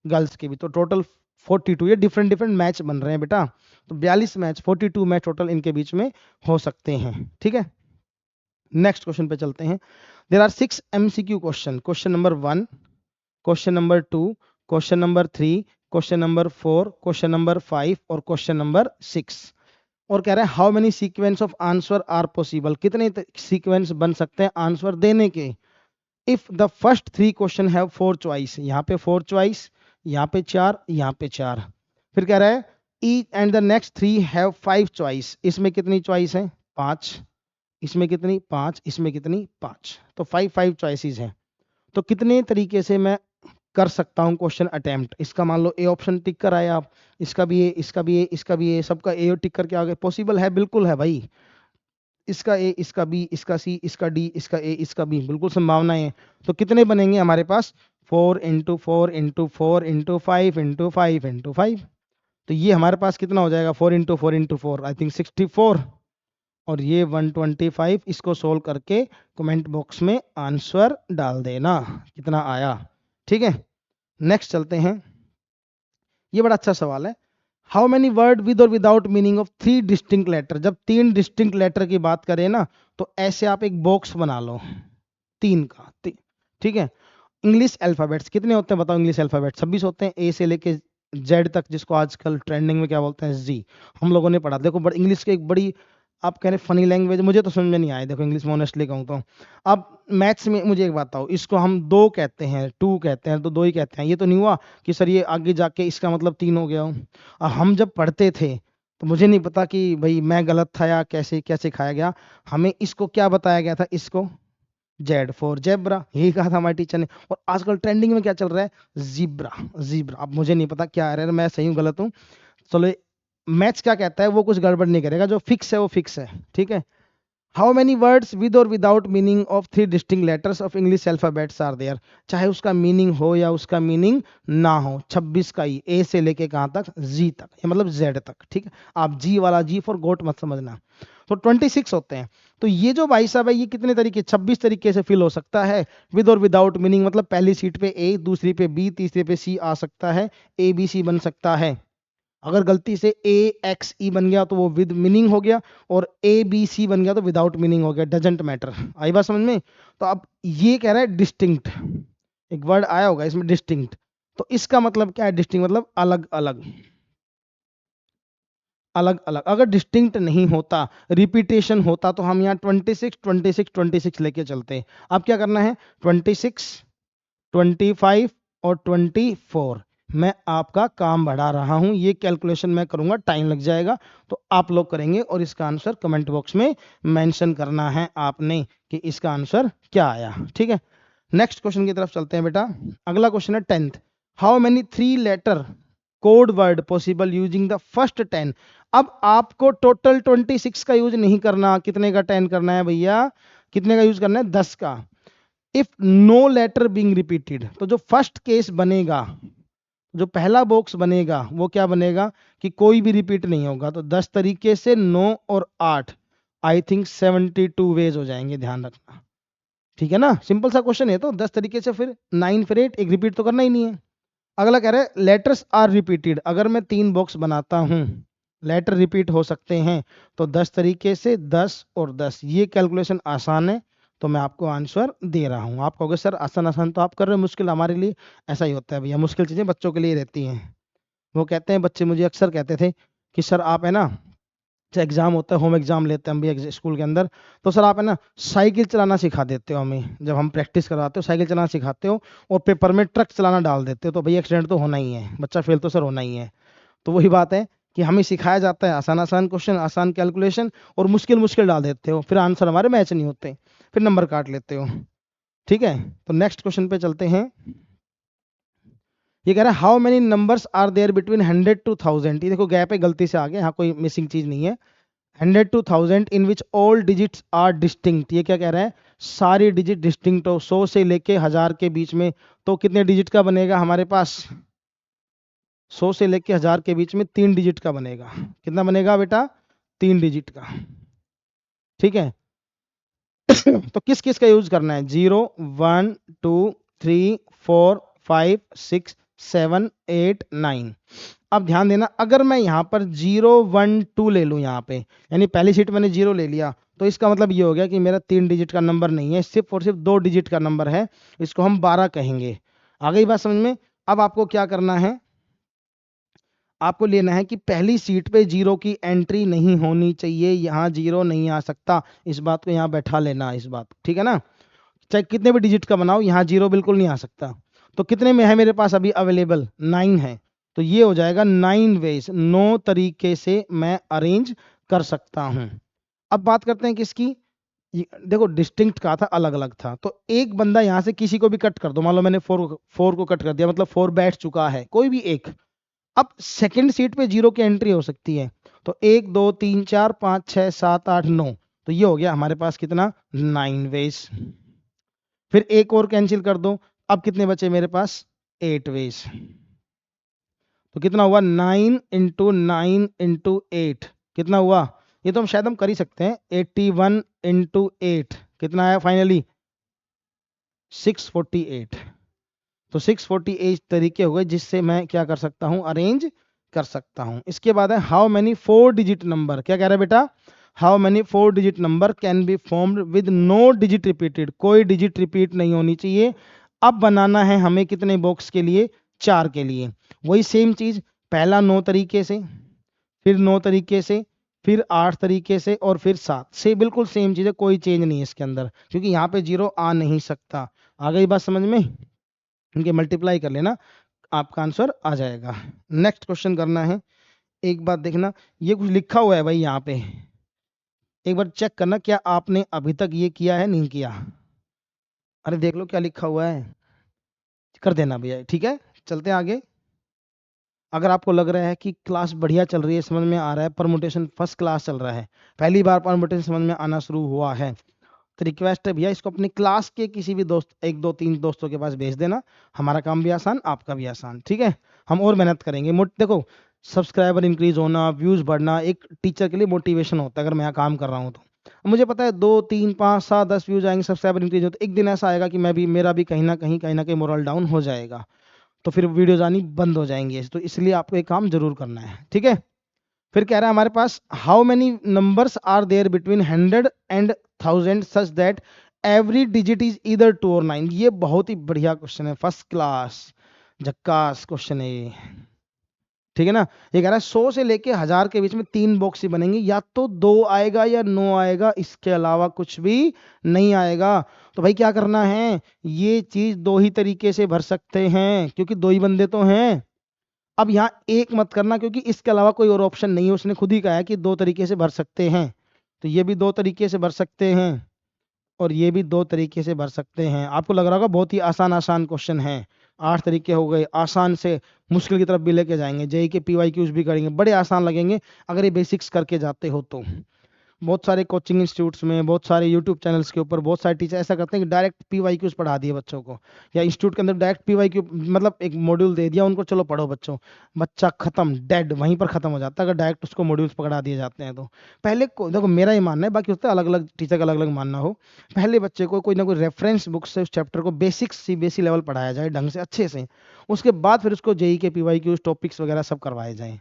गर्ल्स के भी। तो टोटल 42, ये डिफरेंट डिफरेंट मैच बन रहे हैं बेटा, तो 42 मैच, 42 मैच टोटल इनके बीच में हो सकते हैं। ठीक है, नेक्स्ट क्वेश्चन पे चलते हैं। There are 6 MCQ question, question number 1, question number 2, question number 3, question number 4, question number 5 और क्वेश्चन नंबर 6। और कह रहा है how many sequence of answer are possible, कितने सीक्वेंस बन सकते हैं आंसर देने के। If the first 3 question have 4 choice, यहाँ पे 4 चॉइस, यहाँ पे 4, यहाँ पे 4। फिर कह रहा है each and the next 3 have 5 choice, इसमें कितनी चॉइस है, 5, इसमें कितनी 5, इसमें कितनी 5, तो 5 5 चॉइसेस हैं। तो कितने तरीके से मैं कर सकता हूँ क्वेश्चन अटेम्प्ट। इसका मान लो ए ऑप्शन टिक कर आए आप, इसका भी ए, इसका भी ए, इसका भी ए, सबका ए टिक करके आ गए, पॉसिबल है, बिल्कुल है भाई। इसका ए, इसका बी, इसका सी, इसका डी, इसका ए, इसका बी, बिल्कुल संभावनाएं है। तो कितने बनेंगे हमारे पास, 4 into 4 into 4 into 5 into 5 into 5। तो ये हमारे पास कितना हो जाएगा, 4 इंटू 4 इंटू 4, आई थिंक 64, और ये 125। इसको सोल्व करके कमेंट बॉक्स में आंसर डाल देना कितना आया। ठीक है, नेक्स्ट चलते हैं, ये बड़ा अच्छा सवाल है। हाउ मेनी वर्ड विद और without meaning of 3 distinct letter, जब 3 डिस्टिंक्ट लेटर की बात करें ना, तो ऐसे आप एक बॉक्स बना लो 3 का। ठीक है, इंग्लिश अल्फाबेट्स कितने होते हैं बताओ, इंग्लिश अल्फाबेट 26 होते हैं, ए से लेके जेड तक, जिसको आजकल ट्रेंडिंग में क्या बोलते हैं, जी। हम लोगों ने पढ़ा, देखो इंग्लिश की एक बड़ी आप कह रहे फनी लैंग्वेज, मुझे तो समझ में नहीं आया, देखो इंग्लिश में ऑनेस्टली कहूँ तो। अब मैथ्स में मुझे एक बात बताओ, इसको हम 2 कहते हैं, 2 कहते हैं तो 2 ही कहते हैं, ये तो नहीं हुआ कि सर ये आगे जाके इसका मतलब 3 हो गया हो। अब हम जब पढ़ते थे तो मुझे नहीं पता कि भाई मैं गलत था या कैसे क्या सिखाया गया, हमें इसको क्या बताया गया था, इसको जेड फॉर जेब्रा, यही कहा था हमारे टीचर ने। और आजकल ट्रेंडिंग में क्या चल रहा है, जीब्रा, जीब्रा। अब मुझे नहीं पता क्या है, मैं सही हूँ गलत हूँ। चलो मैथ्स क्या कहता है, वो कुछ गड़बड़ नहीं करेगा, जो फिक्स है वो फिक्स है, ठीक है। हाउ मेनी वर्ड्स विद और without meaning of 3 distinct letters of English alphabets are there, चाहे उसका मीनिंग हो या उसका मीनिंग ना हो, 26 का ही, ए से लेके कहाँ तक, जी तक, ये मतलब जेड तक, ठीक है। आप जी वाला जी फॉर गोट मत समझना। तो 26 होते हैं। तो ये जो भाई साहब है, ये कितने तरीके, 26 तरीके से फिल हो सकता है। विद और विदाउट मीनिंग मतलब पहली सीट पे ए, दूसरी पे बी, तीसरे पे सी आ सकता है, ए बी सी बन सकता है। अगर गलती से ए एक्स ई बन गया तो वो विद मीनिंग हो गया, और ए बी सी बन गया तो विदाउट मीनिंग हो गया, डजेंट मैटर। आई बात समझ में। तो अब ये कह रहा है डिस्टिंक्ट, एक वर्ड आया होगा इसमें डिस्टिंक्ट, तो इसका मतलब क्या है, डिस्टिंक्ट मतलब अलग अलग, अलग अलग। अगर डिस्टिंक्ट नहीं होता, रिपीटेशन होता, तो हम यहाँ 26 26 26 लेके चलते हैं। अब क्या करना है, 26 25 और 24, मैं आपका काम बढ़ा रहा हूं, ये कैलकुलेशन मैं करूंगा, टाइम लग जाएगा, तो आप लोग करेंगे और इसका आंसर कमेंट बॉक्स में मेंशन करना है आपने कि इसका आंसर क्या आया, ठीक है। नेक्स्ट क्वेश्चन की तरफ चलते हैं बेटा। अगला क्वेश्चन है 10th, how many 3 letter code word possible using the first 10। अब आपको टोटल 26 का यूज नहीं करना, कितने का 10 करना है भैया, कितने का यूज करना है, 10 का। If no letter being repeated, तो जो फर्स्ट केस बनेगा, जो पहला बॉक्स बनेगा वो क्या बनेगा कि कोई भी रिपीट नहीं होगा। तो 10 तरीके से 9 और 8, आई थिंक 72 वेज हो जाएंगे, ध्यान रखना, ठीक है ना। सिंपल सा क्वेश्चन है, तो 10 तरीके से फिर 9 फिर 8, एक रिपीट तो करना ही नहीं है। अगला कह रहा है लेटर्स आर रिपीटेड, अगर मैं 3 बॉक्स बनाता हूं, लेटर रिपीट हो सकते हैं, तो 10 तरीके से 10 और 10, ये कैलकुलेशन आसान है, तो मैं आपको आंसर दे रहा हूं। आप कहोगे सर आसान आसान तो आप कर रहे हो, मुश्किल हमारे लिए, ऐसा ही होता है भैया, मुश्किल चीजें बच्चों के लिए रहती हैं। वो कहते हैं बच्चे, मुझे अक्सर कहते थे कि सर आप है ना, एग्जाम होता है, होम एग्जाम लेते हैं हम भी स्कूल के अंदर, तो सर आप है ना साइकिल चलाना सिखा देते हो हमें, जब हम प्रैक्टिस करवाते हो साइकिल चलाना सिखाते हो, और पेपर में ट्रक चलाना डाल देते हो, तो भैया एक्सीडेंट तो होना ही है, बच्चा फेल तो सर होना ही है। तो वही बात है कि हमें सिखाया जाता है आसान आसान क्वेश्चन, आसान कैलकुलेशन, और मुश्किल मुश्किल डाल देते हो, फिर आंसर हमारे मैच नहीं होते, फिर नंबर काट लेते हो, ठीक है। तो नेक्स्ट क्वेश्चन पे चलते हैं। ये कह रहा है how many numbers are there between 100 to 1000, ये देखो गैप है, गलती से आ गया, यहाँ कोई मिसिंग चीज नहीं है। 100 to 1000 in which all digits are distinct, ये क्या कह रहा है, सारी डिजिट डिस्टिंक्ट हो, 100 से लेके 1000 के बीच में, तो कितने डिजिट का बनेगा हमारे पास, 100 से लेके 1000 के बीच में 3 डिजिट का बनेगा। कितना बनेगा बेटा, 3 डिजिट का, ठीक है। तो किस किस का यूज करना है, 0 1 2 3 4 5 6 7 8 9। अब ध्यान देना, अगर मैं यहाँ पर 0 1 2 ले लूँ यहाँ पे, यानी पहली सीट मैंने 0 ले लिया, तो इसका मतलब ये हो गया कि मेरा 3 डिजिट का नंबर नहीं है, सिर्फ और सिर्फ 2 डिजिट का नंबर है, इसको हम 12 कहेंगे। आ गई बात समझ में। अब आपको क्या करना है, आपको लेना है कि पहली सीट पे 0 की एंट्री नहीं होनी चाहिए, यहाँ 0 नहीं आ सकता, इस बात को यहाँ बैठा लेना, इस बात, ठीक है ना। चाहे कितने भी डिजिट का बनाओ, यहाँ 0 बिल्कुल नहीं आ सकता। तो कितने में है मेरे पास अभी अवेलेबल, 9 है, तो ये हो जाएगा 9 वेज, 9 तरीके से मैं अरेंज कर सकता हूं। अब बात करते हैं किसकी, देखो डिस्टिंक्ट कहा था, अलग अलग था, तो एक बंदा यहां से किसी को भी कट कर दो, मान लो मैंने 4 को कट कर दिया, मतलब 4 बैठ चुका है, कोई भी एक। अब सेकंड सीट पे 0 की एंट्री हो सकती है, तो 1 2 3 4 5 6 7 8 9, तो ये हो गया हमारे पास कितना, 9 वेज। फिर एक और कैंसिल कर दो, अब कितने बचे मेरे पास, 8 वेज। तो कितना हुआ, 9 इंटू 9 इंटू 8, कितना हुआ, ये तो हम शायद हम कर ही सकते हैं, 81 इंटू 8 कितना आया फाइनली, 648। तो 648 तरीके हो गए जिससे मैं क्या कर सकता हूं, अरेंज कर सकता हूं। इसके बाद है हाउ मेनी 4 डिजिट नंबर, क्या कह रहा है बेटा, how many 4 digit number can be formed with no digit repeated, कोई डिजिट रिपीट नहीं होनी चाहिए। अब बनाना है हमें कितने बॉक्स के लिए, 4 के लिए। वही सेम चीज, पहला 9 तरीके से, फिर 9 तरीके से, फिर 8 तरीके से और फिर 7 से, बिल्कुल सेम चीज़ है, कोई चेंज नहीं है इसके अंदर, क्योंकि यहाँ पे 0 आ नहीं सकता। आ गई बात समझ में? इनके मल्टीप्लाई कर लेना, आपका आंसर आ जाएगा। नेक्स्ट क्वेश्चन करना है। एक बात देखना, ये कुछ लिखा हुआ है भाई यहाँ पे, एक बार चेक करना क्या आपने अभी तक ये किया है, नहीं किया। अरे देख लो क्या लिखा हुआ है, कर देना भैया, ठीक है। चलते हैं आगे। अगर आपको लग रहा है कि क्लास बढ़िया चल रही है, समझ में आ रहा है, परमुटेशन फर्स्ट क्लास चल रहा है, पहली बार परमुटेशन समझ में आना शुरू हुआ है, तो रिक्वेस्ट है भैया इसको अपनी क्लास के किसी भी दोस्त, 1 2 3 दोस्तों के पास भेज देना। हमारा काम भी आसान, आपका भी आसान, ठीक है। हम और मेहनत करेंगे। देखो, सब्सक्राइबर इंक्रीज होना, व्यूज बढ़ना एक टीचर के लिए मोटिवेशन होता है। अगर मैं यहाँ काम कर रहा हूँ तो मुझे पता है 2 3 5 7 10 व्यूज आएंगे, सब्सक्राइबर इंक्रीज होते, एक दिन ऐसा आएगा कि मेरा भी कहीं ना कहीं मोरल डाउन हो जाएगा, तो फिर वीडियोज आनी बंद हो जाएंगे। तो इसलिए आपको एक काम जरूर करना है, ठीक है। फिर कह रहा है हमारे पास, how many numbers are there between 100 and 1000 such that every digit is इधर 2 और 9। ये बहुत ही बढ़िया क्वेश्चन है, फर्स्ट क्लास झक्कास क्वेश्चन है ये, ठीक है ना। ये कह रहा है 100 से लेके 1000 के बीच में 3 बॉक्स ही बनेंगे, या तो 2 आएगा या 9 आएगा, इसके अलावा कुछ भी नहीं आएगा। तो भाई क्या करना है, ये चीज 2 ही तरीके से भर सकते हैं, क्योंकि 2 ही बंदे तो हैं। अब यहाँ एक मत करना, क्योंकि इसके अलावा कोई और ऑप्शन नहीं है, उसने खुद ही कहा है कि 2 तरीके से भर सकते हैं। तो ये भी 2 तरीके से भर सकते हैं, और ये भी 2 तरीके से भर सकते हैं। आपको लग रहा होगा बहुत ही आसान आसान क्वेश्चन है, 8 तरीके हो गए, आसान से मुश्किल की तरफ भी लेके जाएंगे, जेई के PYQs भी करेंगे, बड़े आसान लगेंगे अगर ये बेसिक्स करके जाते हो तो। बहुत सारे कोचिंग इंस्टीट्यूट्स में, बहुत सारे यूट्यूब चैनल्स के ऊपर बहुत सारे टीचर ऐसा करते हैं कि डायरेक्ट PYQs पढ़ा दिए बच्चों को, या इंस्टीट्यूट के अंदर डायरेक्ट PYQ, मतलब एक मॉड्यूल दे दिया उनको, चलो पढ़ो बच्चों, बच्चा खत्म, डेड, वहीं पर खत्म हो जाता है अगर डायरेक्ट उसको मॉड्यूल्स पकड़ा दिए जाते हैं तो। पहले को देखो, मेरा ये मानना है, बाकी होता है अलग अलग टीचर का अलग अलग मानना हो, पहले बच्चे को कोई ना कोई रेफरेंस बुक से उस चैप्टर को बेसिक CBSE लेवल पढ़ाया जाए ढंग से, अच्छे से, उसके बाद फिर उसको जेई के PYQs टॉपिक्स वगैरह सब करवाए जाएं,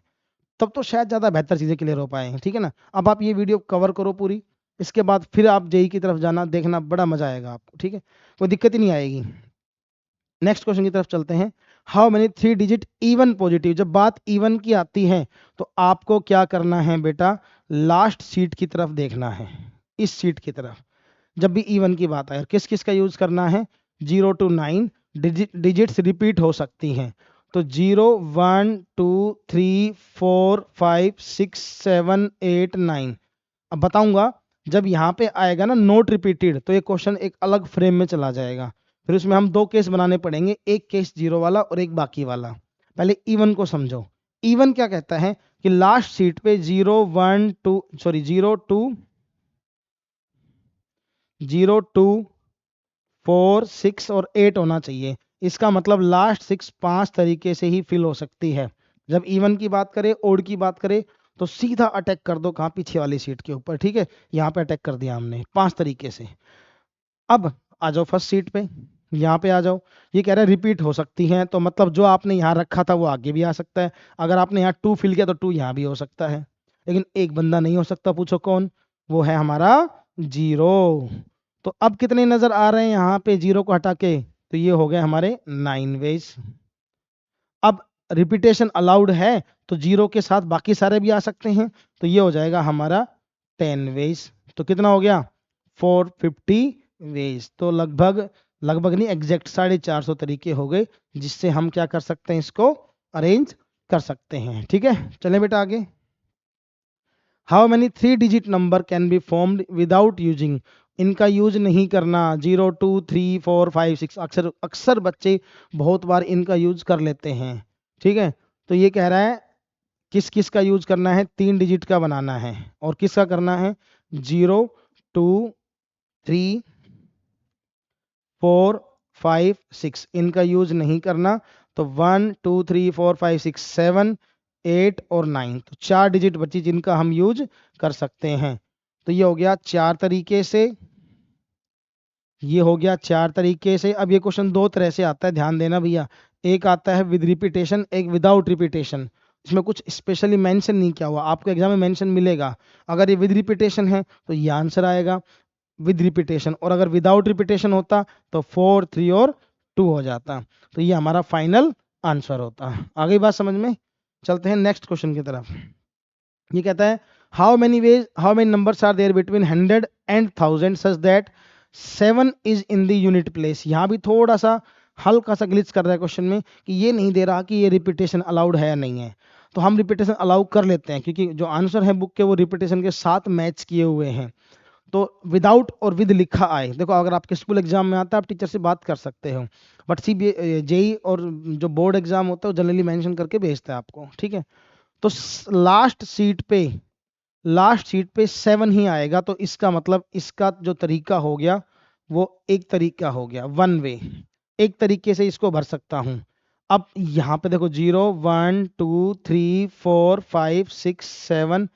तब तो शायद ज़्यादा बेहतर चीज़ें क्लियर हो पाए, ठीक है ना। अब आप ये वीडियो कवर करो पूरी, इसके बाद फिर आप जेई की तरफ जाना, देखना, बड़ा मजा आएगा आपको, ठीक है, कोई दिक्कत ही नहीं आएगी। नेक्स्ट क्वेश्चन की तरफ चलते हैं। How many 3 digit even positive, जब बात इवन की आती है तो आपको क्या करना है बेटा, लास्ट सीट की तरफ देखना है, इस सीट की तरफ। जब भी इवन की बात आए, किस किस का यूज करना है, 0 to 9 डिजिट्स रिपीट हो सकती हैं, तो 0 1 2 3 4 5 6 7 8 9। अब बताऊंगा, जब यहाँ पे आएगा ना नोट रिपीटेड, तो ये क्वेश्चन एक अलग फ्रेम में चला जाएगा, फिर उसमें हम 2 केस बनाने पड़ेंगे, एक केस 0 वाला और एक बाकी वाला। पहले इवन को समझो। इवन क्या कहता है कि लास्ट सीट पे 0 1 2 सॉरी 0 2 0 2 4 6 और 8 होना चाहिए। इसका मतलब लास्ट 6 5 तरीके से ही फिल हो सकती है। जब इवन की बात करें, ओड की बात करें, तो सीधा अटैक कर दो कहाँ, पीछे वाली सीट के ऊपर, ठीक है। यहाँ पे अटैक कर दिया हमने 5 तरीके से। अब आ जाओ फर्स्ट सीट पे, यहाँ पे आ जाओ। ये कह रहा है रिपीट हो सकती हैं, तो मतलब जो आपने यहाँ रखा था वो आगे भी आ सकता है। अगर आपने यहाँ 2 फिल किया तो 2 यहाँ भी हो सकता है, लेकिन एक बंदा नहीं हो सकता, पूछो कौन, वो है हमारा 0। तो अब कितने नजर आ रहे हैं यहाँ पे 0 को हटा के, तो ये हो गए हमारे 9 वेज। अब रिपीटेशन अलाउड है, तो 0 के साथ बाकी सारे भी आ सकते हैं, तो ये हो जाएगा हमारा 10 वेज। तो कितना हो गया, 450 वेज। तो लगभग लगभग नहीं, एग्जैक्ट 450 तरीके हो गए, जिससे हम क्या कर सकते हैं, इसको अरेंज कर सकते हैं, ठीक है। चलें बेटा आगे। How many 3 digit number can be formed without using, इनका यूज नहीं करना, 0 2 3 4 5 6, अक्सर अक्सर बच्चे बहुत बार इनका यूज कर लेते हैं, ठीक है। तो ये कह रहा है किस किस का यूज करना है, 3 डिजिट का बनाना है, और किसका करना है, 0 2 3 4 5 6, इनका यूज नहीं करना। तो 1 2 3 4 5 6 7 8 और 9, तो 4 डिजिट बची जिनका हम यूज कर सकते हैं। तो ये हो गया 4 तरीके से, ये हो गया 4 तरीके से। अब ये क्वेश्चन 2 तरह से आता है, ध्यान देना भैया। एक आता है विद रिपीटेशन, एक विदाउट रिपीटेशन। इसमें कुछ स्पेशली मेंशन नहीं किया हुआ, आपको एग्जाम में मेंशन मिलेगा। अगर ये विद रिपीटेशन है तो ये आंसर आएगा विद रिपीटेशन, और अगर विदाउट रिपीटेशन होता तो 4 3 और 2 हो जाता, तो ये हमारा फाइनल आंसर होता। आ गई बात समझ में? चलते हैं नेक्स्ट क्वेश्चन की तरफ। ये कहता है how many numbers are there between 100 and 1000 such that 7 is in the unit place. यहाँ भी थोड़ा सा हल्का सा ग्लिच कर रहा है क्वेश्चन में कि ये नहीं दे रहा कि ये रिपीटेशन अलाउड है या नहीं है, तो हम रिपीटेशन अलाउ कर लेते हैं क्योंकि जो आंसर है बुक के वो रिपीटेशन के साथ मैच किए हुए हैं। तो विदाउट और विद लिखा आए, देखो अगर आपके स्कूल एग्जाम में आता है आप टीचर से बात कर सकते हो, बट जेई और जो बोर्ड एग्जाम होता है वो जनरली मेंशन करके भेजता है आपको, ठीक है। तो लास्ट सीट पे 7 ही आएगा, तो इसका मतलब इसका जो तरीका हो गया वो एक तरीका हो गया, वन वे, एक तरीके से इसको भर सकता हूं। अब यहाँ पे देखो 0 1 2 3 4 5 6 7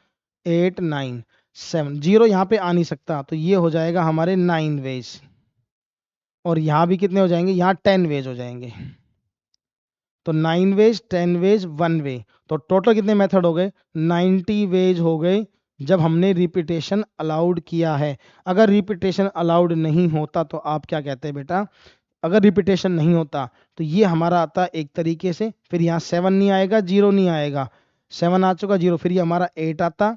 8 9 7, 0 यहाँ पे आ नहीं सकता, तो ये हो जाएगा हमारे 9 वेज, और यहाँ भी कितने हो जाएंगे, यहाँ 10 वेज हो जाएंगे। तो 9 वेज 10 वेज 1 वे, तो टोटल कितने मेथड हो गए, 90 वेज हो गए जब हमने रिपीटेशन अलाउड किया है। अगर रिपीटेशन अलाउड नहीं होता तो आप क्या कहते हैं बेटा, अगर रिपीटेशन नहीं होता तो ये हमारा आता एक तरीके से, फिर यहाँ 7 नहीं आएगा, 0 नहीं आएगा, 7 आ चुका 0, फिर ये हमारा 8 आता,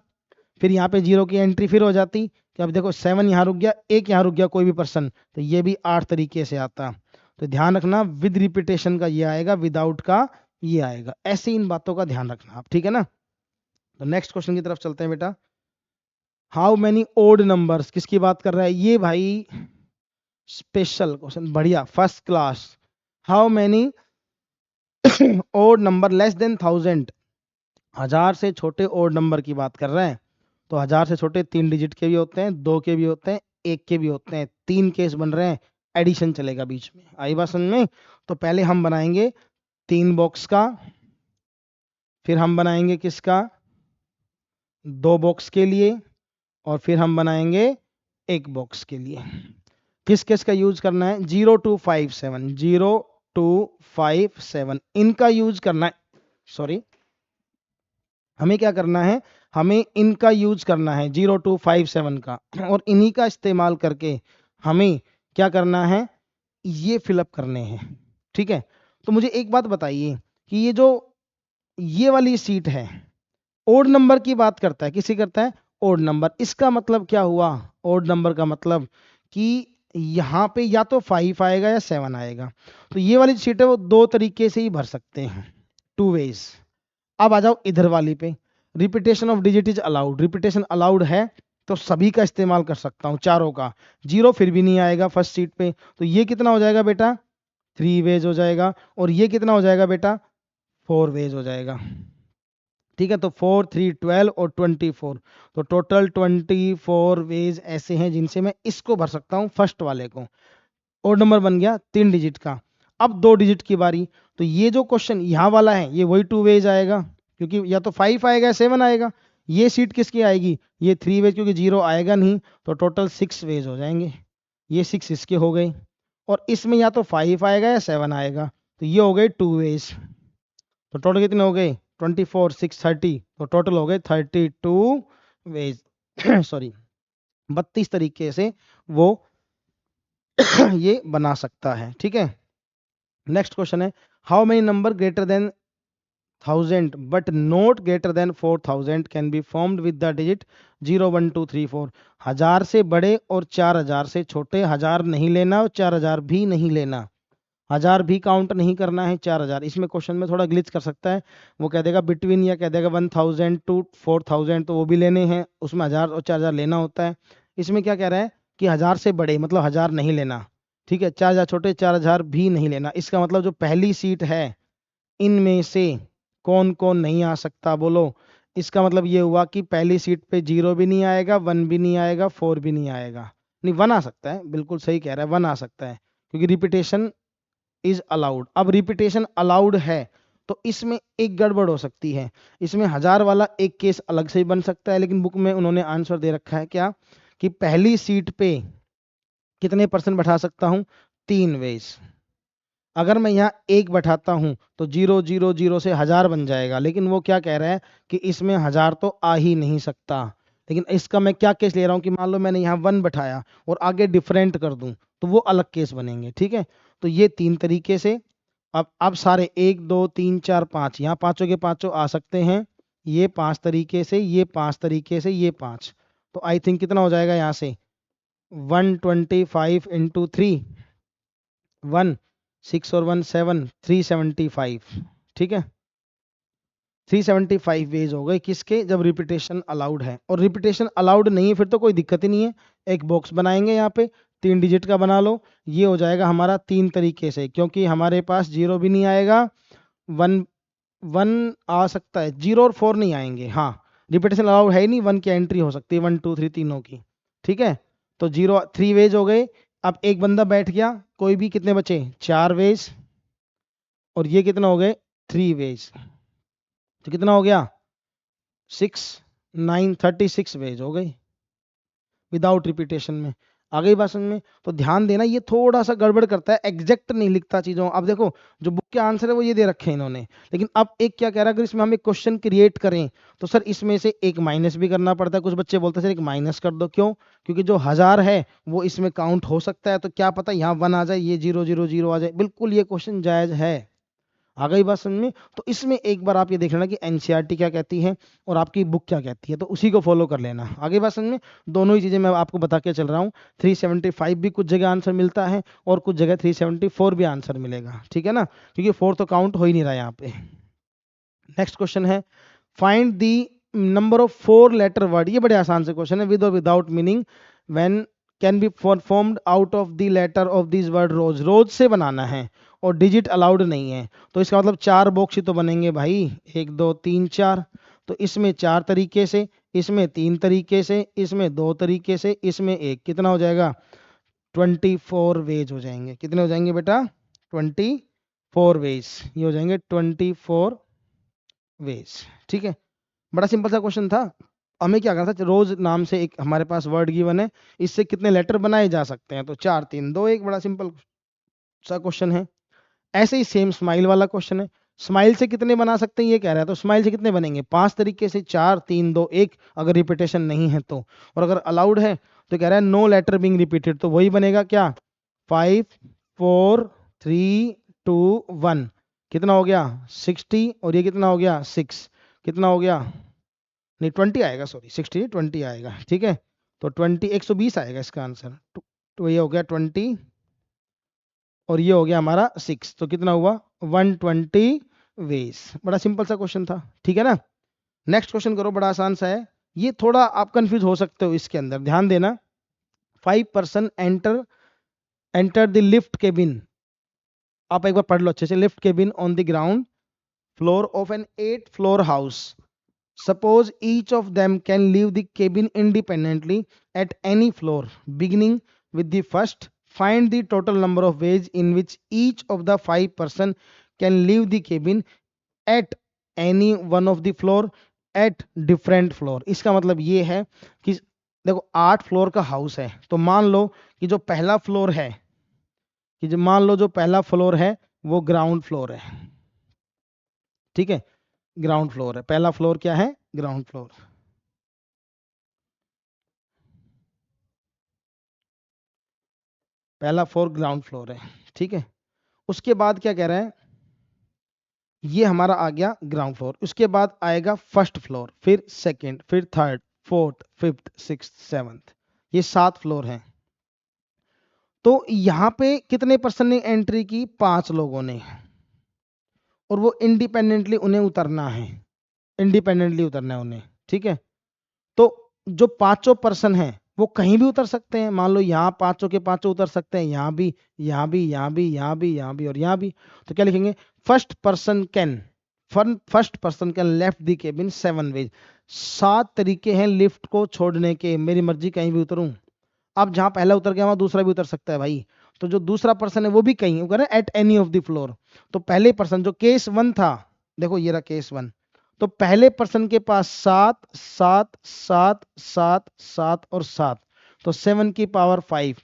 फिर यहाँ पे 0 की एंट्री फिर हो जाती कि अब देखो 7 यहाँ रुक गया, 1 यहाँ रुक गया कोई भी पर्सन, तो ये भी 8 तरीके से आता। तो ध्यान रखना विद रिपीटेशन का ये आएगा, विदाउट का ये आएगा, ऐसे इन बातों का ध्यान रखना आप, ठीक है ना। तो नेक्स्ट क्वेश्चन की तरफ चलते हैं बेटा। हाउ मेनी ओड नंबर्स, किसकी बात कर रहा है ये भाई, स्पेशल क्वेश्चन, बढ़िया, first class. How many odd number less than 1000, 1000 से छोटे ओड नंबर की बात कर रहे हैं। तो 1000 से छोटे 3 डिजिट के भी होते हैं, 2 के भी होते हैं, 1 के भी होते हैं, 3 केस बन रहे हैं, एडिशन चलेगा बीच में, आई बात समझ में। तो पहले हम बनाएंगे 3 बॉक्स का, फिर हम बनाएंगे किसका, 2 बॉक्स के लिए, और फिर हम बनाएंगे 1 बॉक्स के लिए। किस किस का यूज करना है, 0 to 57, 0 to 57 इनका यूज करना है, सॉरी हमें क्या करना है, हमें इनका यूज करना है 0 to 57 का, और इन्हीं का इस्तेमाल करके हमें क्या करना है, ये फिलअप करने हैं, ठीक है। तो मुझे एक बात बताइए कि ये जो ये वाली सीट है ओड नंबर की बात करता है, किसी करता है, ओड नंबर, इसका मतलब क्या हुआ, ओड नंबर का मतलब कि यहाँ पे या तो 5 आएगा या 7 आएगा। तो ये वाली सीट है वो 2 तरीके से ही भर सकते हैं, 2 वेज। अब आ जाओ इधर वाली पे, repetition of digit is allowed, repetition allowed है तो सभी का इस्तेमाल कर सकता हूँ, चारों का। 0 फिर भी नहीं आएगा फर्स्ट सीट पे, तो ये कितना हो जाएगा बेटा, 3 वेज हो जाएगा, और ये कितना हो जाएगा बेटा, 4 वेज हो जाएगा, ठीक है। तो 4 3 12 और 24, तो टोटल 24 वेज ऐसे हैं जिनसे मैं इसको भर सकता हूँ, फर्स्ट वाले को। ओड नंबर बन गया 3 डिजिट का। अब 2 डिजिट की बारी, तो ये जो क्वेश्चन यहाँ वाला है ये वही 2 वेज आएगा, क्योंकि या तो 5 आएगा या 7 आएगा। ये सीट किसकी आएगी, ये 3 वेज, क्योंकि 0 आएगा नहीं, तो टोटल 6 वेज हो जाएंगे, ये 6 इसके हो गए, और इसमें या तो 5 आएगा या 7 आएगा, तो ये हो गए 2 वेज। तो टोटल कितने हो गए, 24 6 30, तो टोटल हो गए 32 वेज सॉरी 32 तरीके से वो ये बना सकता है, ठीक है। नेक्स्ट क्वेश्चन है, how many number greater than 1000 but not greater than 4000 can be formed with the digit 0 1 2 3 4। 1000 से बड़े और 4000 से छोटे, 1000 नहीं लेना और 4000 भी नहीं लेना, 1000 भी काउंट नहीं करना है, 4000। इसमें क्वेश्चन में थोड़ा ग्लिच कर सकता है, वो कह देगा बिटवीन, या कह देगा 1000 to 4000, तो वो भी लेने हैं, उसमें 1000 और 4000 लेना होता है। इसमें क्या कह रहा है कि 1000 से बड़े मतलब 1000 नहीं लेना, ठीक है, 4000 छोटे 4000 भी नहीं लेना। इसका मतलब जो पहली सीट है इनमें से कौन कौन नहीं आ सकता बोलो, इसका मतलब ये हुआ कि पहली सीट पे 0 भी नहीं आएगा, 1 भी नहीं आएगा, 4 भी नहीं आएगा, नहीं 1 आ सकता है, बिल्कुल सही कह रहा है, 1 आ सकता है, क्योंकि रिपीटेशन इज अलाउड। अब रिपीटेशन अलाउड है तो इसमें एक गड़बड़ हो सकती है, इसमें 1000 वाला एक केस अलग से ही बन सकता है, लेकिन बुक में उन्होंने आंसर दे रखा है क्या, कि पहली सीट पे कितने परसेंट बैठा सकता हूं, 3 वेज। अगर मैं यहाँ 1 बैठाता हूं तो 0 0 0 से 1000 बन जाएगा, लेकिन वो क्या कह रहा है कि इसमें 1000 तो आ ही नहीं सकता। लेकिन इसका मैं क्या केस ले रहा हूँ कि मान लो मैंने यहाँ 1 बैठाया और आगे डिफरेंट कर दूं तो वो अलग केस बनेंगे, ठीक है। तो ये 3 तरीके से, अब सारे 1 2 3 4 5, यहाँ पांचों के पांचों आ सकते हैं, ये 5 तरीके से, ये 5 तरीके से, ये 5, तो आई थिंक कितना हो जाएगा यहाँ से 125 इंटू 3, 1 6 और 1 7, 375, ठीक है। 375 वेज हो गए किसके, जब रिपीटेशन अलाउड है। और रिपीटेशन अलाउड नहीं है फिर तो कोई दिक्कत ही नहीं है, एक बॉक्स बनाएंगे यहाँ पे 3 डिजिट का बना लो, ये हो जाएगा हमारा 3 तरीके से, क्योंकि हमारे पास 0 भी नहीं आएगा, 1 1 आ सकता है, 0 और 4 नहीं आएंगे। हाँ, रिपीटेशन अलाउड है ही नहीं, 1 की एंट्री हो सकती है, 1 2 3 तीनों की, ठीक है। तो 0 3 वेज हो गए। अब एक बंदा बैठ गया, कोई भी, कितने बचे 4 वेज, और ये कितना हो गए 3 वेज, तो कितना हो गया 6 9 36 वेज हो गई विदाउट रिपीटेशन में। आ गई बात समझ में। तो ध्यान देना, ये थोड़ा सा गड़बड़ करता है, एग्जैक्ट नहीं लिखता चीजों। अब देखो जो बुक के आंसर है वो ये दे रखे हैं इन्होंने, लेकिन अब एक क्या कह रहा है, अगर इसमें हम एक क्वेश्चन क्रिएट करें तो सर इसमें से एक माइनस भी करना पड़ता है। कुछ बच्चे बोलते हैं सर एक माइनस कर दो, क्यों, क्योंकि जो 1000 है वो इसमें काउंट हो सकता है, तो क्या पता यहाँ 1 आ जाए, ये 0 0 0 आ जाए। बिल्कुल ये क्वेश्चन जायज है। आ गई बात समझ में। तो इसमें एक बार आप ये देख लेना कि एनसीईआरटी क्या कहती है और आपकी बुक क्या कहती है, तो उसी को फॉलो कर लेना। आगे बात समझ में। दोनों ही चीज़ें मैं आपको बता के चल रहा हूँ। 375 भी कुछ जगह आंसर मिलता है और कुछ जगह 374 भी आंसर मिलेगा, ठीक है ना, क्योंकि 4 तो काउंट हो ही नहीं रहा यहाँ पे। नेक्स्ट क्वेश्चन है, find the number of 4 letter word. ये बड़े आसान से क्वेश्चन है, विद और without meaning when can be formed out of the letter of this word rose. Rose से बनाना है और डिजिट अलाउड नहीं है, तो इसका मतलब 4 बॉक्स ही तो बनेंगे भाई, 1 2 3 4। तो इसमें 4 तरीके से, इसमें 3 तरीके से, इसमें 2 तरीके से, इसमें एक, कितना हो जाएगा 24 वेज हो जाएंगे। कितने हो जाएंगे बेटा 24 वेज, ये हो जाएंगे 24 वेज, ठीक है। बड़ा सिंपल सा क्वेश्चन था। हमें क्या करना था, रोज नाम से एक हमारे पास वर्ड गिवन है, इससे कितने लेटर बनाए जा सकते हैं, तो 4 3 2 1, बड़ा सिंपल सा क्वेश्चन है। ऐसे ही सेम स्माइल वाला क्वेश्चन है, स्माइल से कितने बना सकते हैं ये कह रहा है, तो स्माइल से कितने बनेंगे 5 तरीके से, 4 3 2 1, अगर रिपीटेशन नहीं है तो। और अगर अलाउड है तो कह रहा है नो लेटर बीइंग रिपीटेड, तो वही बनेगा क्या 5 4 3 2 1, कितना हो गया 60, और ये कितना हो गया 6, कितना हो गया, नहीं 20 आएगा, सॉरी 60 20 आएगा, ठीक है। तो 20 120 आएगा इसका आंसर। तो ये हो गया 20 और ये हो गया हमारा 6, तो कितना हुआ 120 वेज। बड़ा सिंपल सा क्वेश्चन था, ठीक है ना। नेक्स्ट क्वेश्चन करो, बड़ा आसान सा है। ये थोड़ा आप कंफ्यूज हो सकते हो इसके अंदर, ध्यान देना। 5 person enter the lift cabin. आप एक बार पढ़ लो अच्छे से। Lift cabin on the ground floor of an 8 floor house. Suppose each of them can leave the cabin independently at any floor, beginning with the first. Find the total number of ways in which each of the 5 person can leave the cabin at any one of the floor at different floor. इसका मतलब ये है कि देखो 8 floor का house है, तो मान लो कि जो पहला फ्लोर है, कि जो मान लो जो पहला फ्लोर है वो ग्राउंड फ्लोर है, ठीक है, ग्राउंड फ्लोर है। पहला फ्लोर क्या है, ग्राउंड फ्लोर। पहला फ्लोर ग्राउंड फ्लोर है, ठीक है। उसके बाद क्या कह रहा है, ये हमारा आ गया ग्राउंड फ्लोर। उसके बाद आएगा फर्स्ट फ्लोर, फिर सेकंड, फिर third, fourth, fifth, sixth, seventh, ये 7 फ्लोर हैं। तो यहाँ पे कितने पर्सन ने एंट्री की, 5 लोगों ने, और वो इंडिपेंडेंटली उन्हें उतरना है, इंडिपेंडेंटली उतरना है उन्हें, ठीक है। तो जो 5 पर्सन हैं वो कहीं भी उतर सकते हैं। मान लो यहाँ 5 के 5 उतर सकते हैं, यहाँ भी, यहाँ भी, यहाँ भी, यहाँ भी, यहाँ भी और यहाँ भी। तो क्या लिखेंगे, first person can left the cabin 7 ways. 7 तरीके हैं लिफ्ट को छोड़ने के, मेरी मर्जी कहीं भी उतरूं। अब जहां पहला उतर गया वहां दूसरा भी उतर सकता है भाई। तो जो दूसरा पर्सन है वो भी कहीं, वो कह रहे at any of the floor. तो पहले पर्सन जो केस 1 था, देखो ये रहा केस 1, तो पहले पर्सन के पास 7 7 7 7 7 और 7, तो 7 की पावर 5,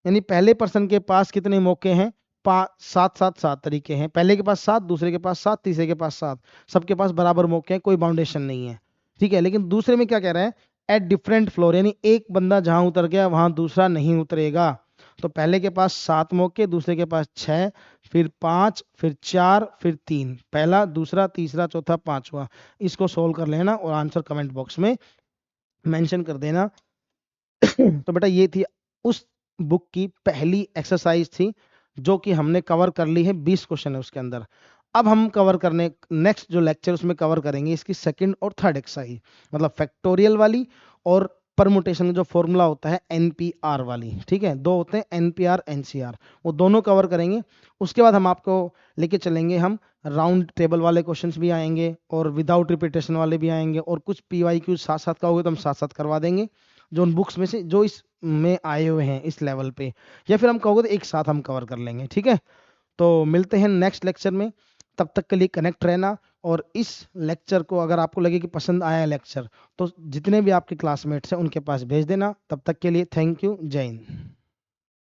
यानी पहले पर्सन के पास कितने मौके हैं, 7 7 7 तरीके हैं। पहले के पास 7, दूसरे के पास 7, तीसरे के पास 7, सबके पास बराबर मौके हैं, कोई बाउंडेशन नहीं है, ठीक है। लेकिन दूसरे में क्या कह रहा है, एट डिफरेंट फ्लोर, यानी एक बंदा जहां उतर गया वहां दूसरा नहीं उतरेगा। तो पहले के पास 7 मौके, दूसरे के पास 6, फिर 5, फिर 4, फिर 3, पहला, दूसरा, तीसरा, चौथा, पांचवा। इसको सोल्व कर लेना और आंसर कमेंट बॉक्स में मेंशन कर देना। तो बेटा ये थी उस बुक की पहली एक्सरसाइज थी जो कि हमने कवर कर ली है, 20 क्वेश्चन है उसके अंदर। अब हम कवर करने नेक्स्ट जो लेक्चर उसमें कवर करेंगे इसकी सेकंड और थर्ड एक्सरसाइज, मतलब फैक्टोरियल वाली और परमुटेशन जो फॉर्मूला होता है एनपीआर वाली। ठीक है, दो होते हैं एनपीआर एनसीआर, वो दोनों कवर करेंगे। उसके बाद हम आपको लेके चलेंगे, हम राउंड टेबल वाले क्वेश्चंस भी आएंगे और विदाउट रिपीटेशन वाले भी आएंगे, और कुछ पीवाईक्यू साथ साथ कहोगे तो हम साथ साथ करवा देंगे, जो उन बुक्स में से जो इस में आए हुए हैं इस लेवल पे, या फिर हम कहोगे तो एक साथ हम कवर कर लेंगे। ठीक है, तो मिलते हैं नेक्स्ट लेक्चर में, तब तक के लिए कनेक्ट रहना। और इस लेक्चर को अगर आपको लगे कि पसंद आया लेक्चर, तो जितने भी आपके क्लासमेट्स हैं उनके पास भेज देना। तब तक के लिए थैंक यू, जय हिंद।